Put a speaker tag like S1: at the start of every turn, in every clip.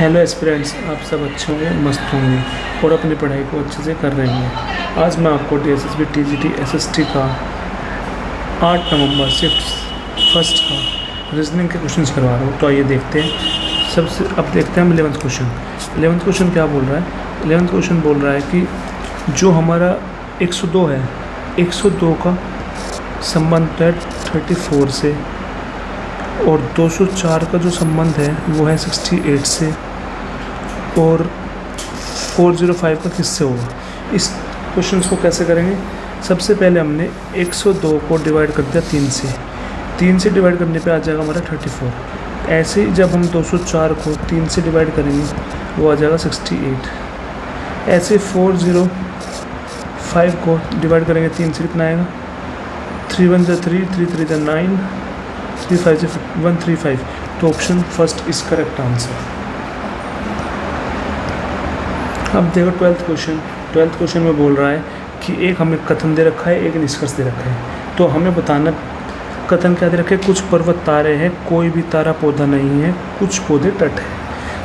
S1: Hello aspirants, आप सब अच्छे होंगे, मस्त होंगे और अपनी पढ़ाई को अच्छे से कर रहे होंगे। आज मैं आपको DSSB TGT SST का 8 नवंबर शिफ्ट फर्स्ट का रीजनिंग के क्वेश्चंस करवा रहा हूँ। तो आइए देखते हैं। सबसे अब देखते हैं हम 11th क्वेश्चन। 11th क्वेश्चन क्या बोल रहा है? 11th क्वेश्चन बोल रहा है कि जो हमारा 102 है, 102 का संबंध है 34 से और 204 का जो संबंध है वो है 68 से और 405 का किससे होगा। इस क्वेश्चन को कैसे करेंगे? सबसे पहले हमने 102 को डिवाइड कर दिया 3 से डिवाइड करने पे आ जाएगा हमारा 34। ऐसे ही जब हम 204 को 3 से डिवाइड करेंगे वो आ जाएगा 68। ऐसे 405 को डिवाइड करेंगे 3 से कितना आएगा? 3 1 3 3 3 9 3 5 135। तो option first is correct answer. अब देखो 12th क्वेश्चन। 12th क्वेश्चन में बोल रहा है कि एक हमें कथन दे रखा है, एक निष्कर्ष दे रखा है। तो हमें बताना कथन क्या दे रखे? कुछ पर्वत तारे हैं, कोई भी तारा पौधा नहीं है, कुछ पौधे तट है।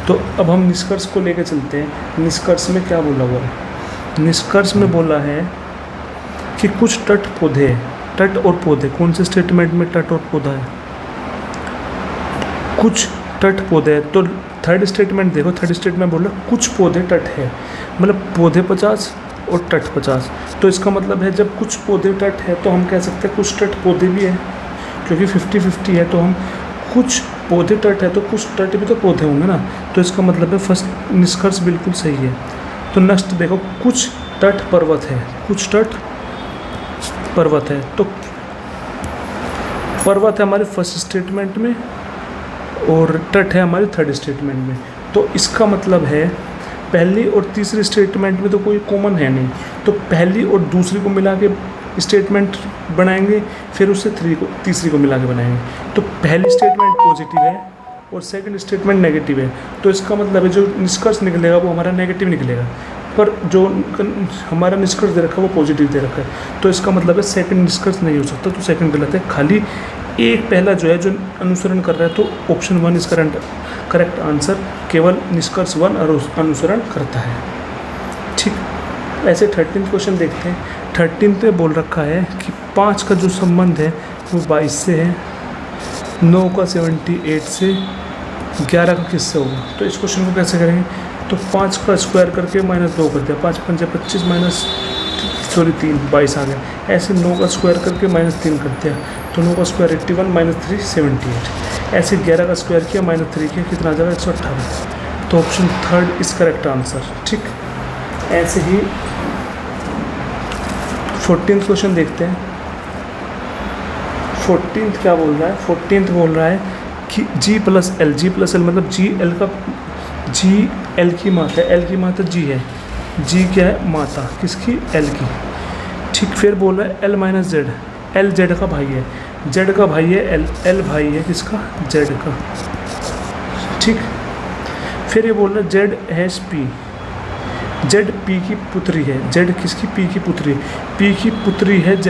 S1: तो अब हम निष्कर्ष को लेकर चलते हैं। निष्कर्ष में क्या बोला हुआ है? निष्कर्ष में बोला है कि कुछ तट पौधे हैं। तट और पौधे, कौन से स्टेटमेंट में तट और पौधा है? कुछ तट पौधे हैं। तो थर्ड स्टेटमेंट देखो, थर्ड स्टेटमेंट बोल रहा कुछ पौधे तट है, मतलब पौधे 50 और तट 50। तो इसका मतलब है जब कुछ पौधे तट है तो हम कह सकते हैं कुछ तट पौधे भी हैं, क्योंकि 50-50 है। तो हम कुछ पौधे तट है तो कुछ तट भी तो पौधे होंगे ना। तो इसका मतलब है फर्स्ट निष्कर्ष बिल्कुल सही है। तो नेक्स्ट देखो, कुछ तट पर्वत है, कुछ तट पर्वत है। तो पर्वत है हमारे फर्स्ट स्टेटमेंट में और तट है हमारे थर्ड स्टेटमेंट में। तो इसका मतलब है पहली और तीसरी स्टेटमेंट में तो कोई कॉमन है नहीं, तो पहली और दूसरी को मिला के स्टेटमेंट बनाएंगे, फिर उससे तीसरी को मिला के बनाएंगे। तो पहली स्टेटमेंट पॉजिटिव है और सेकंड स्टेटमेंट नेगेटिव है। तो इसका मतलब है जो निष्कर्ष निकलेगा वो हमारा नेगेटिव निकलेगा, पर जो हमारा निष्कर्ष दे रखा है वो पॉजिटिव दे रखा है। तो इसका मतलब है सेकंड निष्कर्ष नहीं हो सकता, तो सेकंड गलत है। खाली एक पहला जो है जो अनुसरण कर रहा है, तो ऑप्शन 1 इज करेक्ट आंसर। केवल निष्कर्ष 1 अनुसरण करता है। ठीक, ऐसे 13th क्वेश्चन देखते हैं। 13th में बोल रखा है कि 5 का जो संबंध है वो 22 से है, 9 का 78 से, 11 का किससे होगा। तो इस क्वेश्चन को कैसे करेंगे? तो 5 का स्क्वायर करके -2 कर दिया, 5 5 25 3 22 आ गया। ऐसे 9 का स्क्वायर करके -3 कर दिया, तो 9 का स्क्वायर 81 -3 78। ऐसे 11 का स्क्वायर किया -3 किया, कितना आ जाएगा? 128। तो option third is correct answer. ठीक, ऐसे ही 14th क्वेश्चन देखते हैं। 14th क्या बोल रहा है? 14th बोल रहा है कि G + L, G + L मतलब G L की माता है, L की माता G है। G क्या है? माता किसकी? L की। ठीक, फिर बोल रहा है L - Z, L Z का भाई है, Z का भाई है L भाई है किसका? Z का। ठीक, फिर ये बोल रहा है Z P, Z P की पुत्री है। Z किसकी? P की पुत्री। P की पुत्री है Z,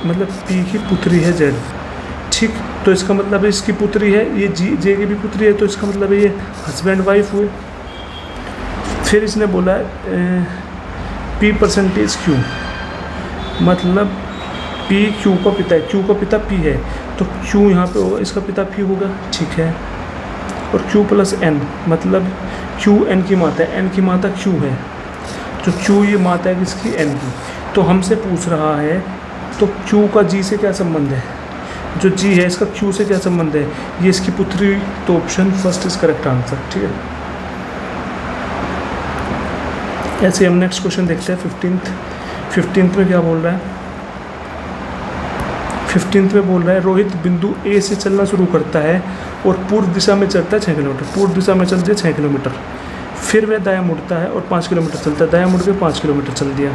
S1: मतलब P की पुत्री है Z। ठीक, तो इसका मतलब है इसकी पुत्री है, ये J की भी पुत्री है, तो इसका मतलब है ये हस्बैंड वाइफ हुए। फिर इसने बोला P % Q, मतलब P Q का पिता है, Q का पिता P है, तो Q यहाँ पे होगा, इसका पिता P होगा। ठीक है, और Q + N मतलब Q N की माता है, N की माता Q है, तो Q ये माता है किसकी? N की। तो हमसे पूछ रहा है तो Q का G से क्या संबंध है? जो G है इसका Q से क्या संबंध है? ये इसकी पुत्री, तो option first is correct answer. ठीक है, ऐसे हम नेक्स्ट क्वेश्चन देखते हैं 15th। 15th में क्या बोल रहा है? 15th में बोल रहा है रोहित बिंदु A से चलना शुरू करता है और पूर्व दिशा में चलता है 6 किलोमीटर। पूर्व दिशा में चल दिया 6 किलोमीटर, फिर वह दायां मुड़ता है और 5 किलोमीटर चलता है। दायां मुड़ के 5 किलोमीटर चल दिया।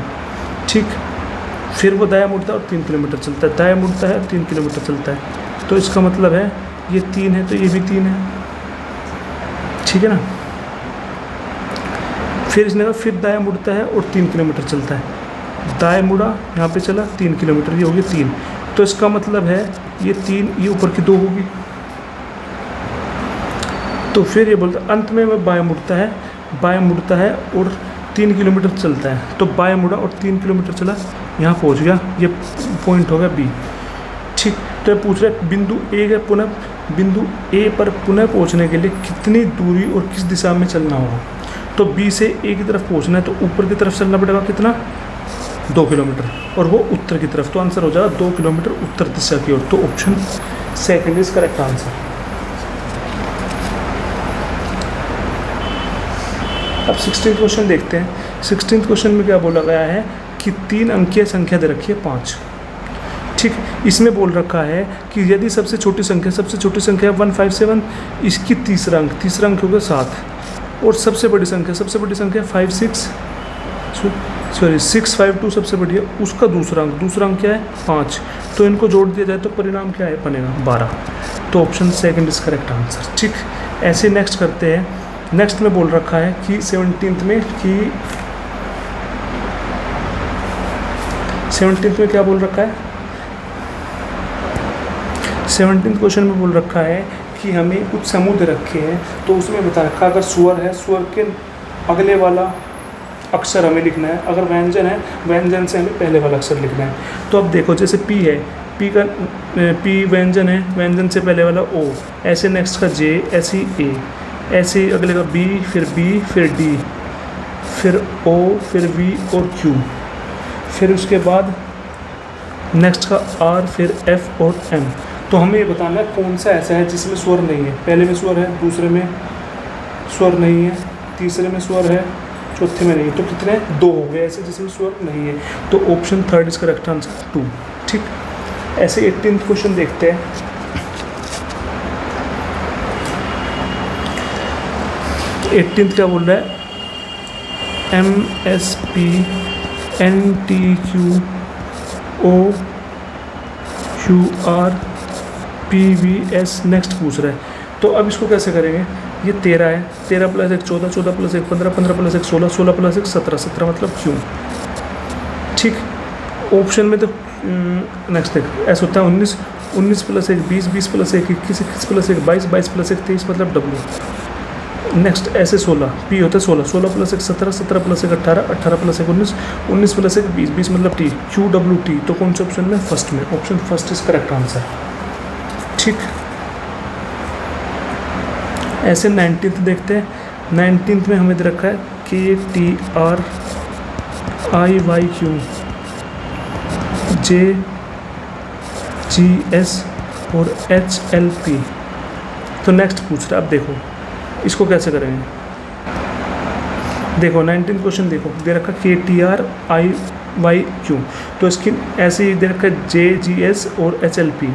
S1: ठीक, फिर वो दायां मुड़ता है और 3 किलोमीटर चलता है। दायां मुड़ता है, 3 किलोमीटर चलता है। तो इसका मतलब है ये 3 है तो ये भी 3 है। ठीक है ना। फिर इसने कहा फिर दायां मुड़ता है और 3 किलोमीटर चलता है। दाएं मुड़ा, यहाँ पे चला 3 किलोमीटर, ये हो गया 3। तो इसका मतलब है ये 3, ये ऊपर की 2 होगी। तो फिर ये बोलता अंत में वह बाएं मुड़ता है और 3 किलोमीटर चलता है। तो बाएं मुड़ा और 3 किलोमीटर चला, यहाँ पहुँच गया, ये पॉइंट हो गया बी। ठीक, तो पूछ रहे बिंदु ए पर पुनः पहुँचने के लिए कितनी दूरी और किस दिशा में चलना होगा। तो बी से ए की तरफ पहुँचना है तो ऊपर की तरफ चलना पड़ेगा, कितना, 2 किलोमीटर, और वो उत्तर की तरफ। तो आंसर हो जाएगा 2 किलोमीटर उत्तर दिशा की ओर। तो option second is correct answer. अब 16th क्वेश्चन देखते हैं। 16th क्वेश्चन में क्या बोला गया है कि 3 अंकीय संख्या दे रखी है 5। ठीक, इसमें बोल रखा है कि यदि सबसे छोटी संख्या 157, इसकी तीसरा अंक होगा 7, और सबसे बड़ी संख्या 652 सबसे बड़ी है, उसका दूसरा अंक क्या है, 5। तो इनको जोड़ दिया जाए तो परिणाम क्या है बनेगा, 12। तो option second is correct answer. ठीक, ऐसे नेक्स्ट करते हैं। नेक्स्ट में बोल रखा है कि 17th में क्या बोल रखा है, 17th क्वेश्चन में बोल रखा है कि हमें कुछ समूह दे रखे हैं। तो उसमें बता रखा है अगर स्वर है, स्वर के अगले वाला अक्षर हमें लिखना है, अगर व्यंजन है, व्यंजन से हमें पहले वाला अक्षर लिखना है। तो अब देखो जैसे पी है, पी व्यंजन है, व्यंजन से पहले वाला ओ, ऐसे नेक्स्ट का जे, ऐसे ए, ऐसे अगले का बी, फिर डी, फिर ओ, फिर वी और क्यू, फिर उसके बाद नेक्स्ट का आर, फिर एफ और एम। तो हमें ये बताना है कौन सा ऐसा है जिसमें स्वर नहीं है। पहले में स्वर है, दूसरे में स्वर नहीं है, तीसरे में स्वर है, चौथे में नहीं है। तो कितने, 2 हो गए ऐसे जिसमें स्वर नहीं है। तो option third is correct answer 2। ठीक, ऐसे 18th क्वेश्चन देखते हैं। 18th क्या बोल रहा है, MSP NTQ OQR PVS next पूछ रहा है। तो अब इसको कैसे करेंगे, ये 13 है, 13 + 1 14, 14 + 1 15, 15 + 1 16, 16 + 1 17, 17 मतलब क्यों। ठीक, ऑप्शन में तो नेक्स्ट देख ऐसा होता है 19, 19 + 1 20, 20 + 1 21, 21 + 1 22, 22 + 1 23 मतलब W। नेक्स्ट ऐसे 16, पी होता है 16, 16 + 1 17, 17 + 1 18, 18 + 1 19, 19 + 1 20, 20 मतलब T, QWT। तो कौन से ऑप्शन में, फर्स्ट में, option first is correct answer. ठीक, ऐसे 19th देखते हैं। 19th में हमें दे रखा है KTR IYQ JGS और HLP। तो नेक्स्ट पूछ रहा है, अब देखो इसको कैसे करेंगे। देखो 19th क्वेश्चन देखो, दे रखा KTR IYQ, तो इसकी ऐसे ही दे रखा है JGS और HLP।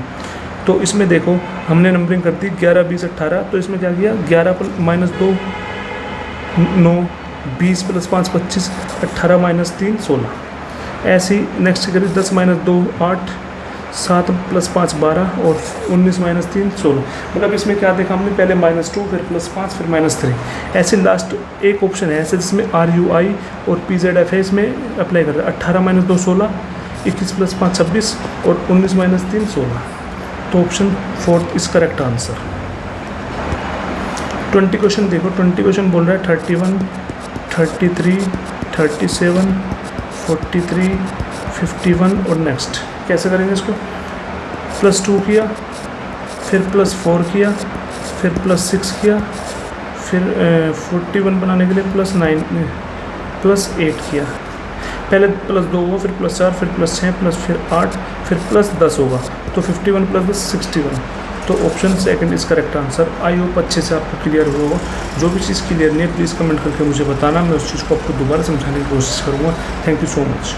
S1: तो इसमें देखो हमने नंबरिंग कर दी 11 20 18। तो इसमें क्या किया, 11 - 2 9, 20 + 5 25, 18 - 3 16। ऐसे ही नेक्स्ट करिए 10 - 2 8, 7 + 5 12 और 19 - 3 16। मतलब इसमें क्या देखा हमने, पहले -2 फिर +5 फिर -3। ऐसे लास्ट एक ऑप्शन है ऐसे जिसमें RUI और PZF है, इसमें अप्लाई कर रहे हैं। 18 - 2 16, 21 + 5 26 और 19 - 3 16। तो option fourth is correct answer. 20 question देखो। 20 क्वेश्चन बोल रहा है 31 33 37 43 51 और नेक्स्ट कैसे करेंगे इसको। +2 किया, फिर +4 किया, फिर +6 किया, फिर 41 बनाने के लिए +9 +8 किया। पहले +2 होगा, फिर +4, फिर +6 फिर 8 फिर +10 होगा। तो 51 + 10 61। तो option second is correct answer. I hope अच्छे से आपको क्लियर हुआ होगा। जो भी चीज़ क्लियर नहीं है प्लीज़ कमेंट करके मुझे बताना, मैं उस चीज़ को आपको दोबारा समझाने की कोशिश करूँगा। Thank you so much.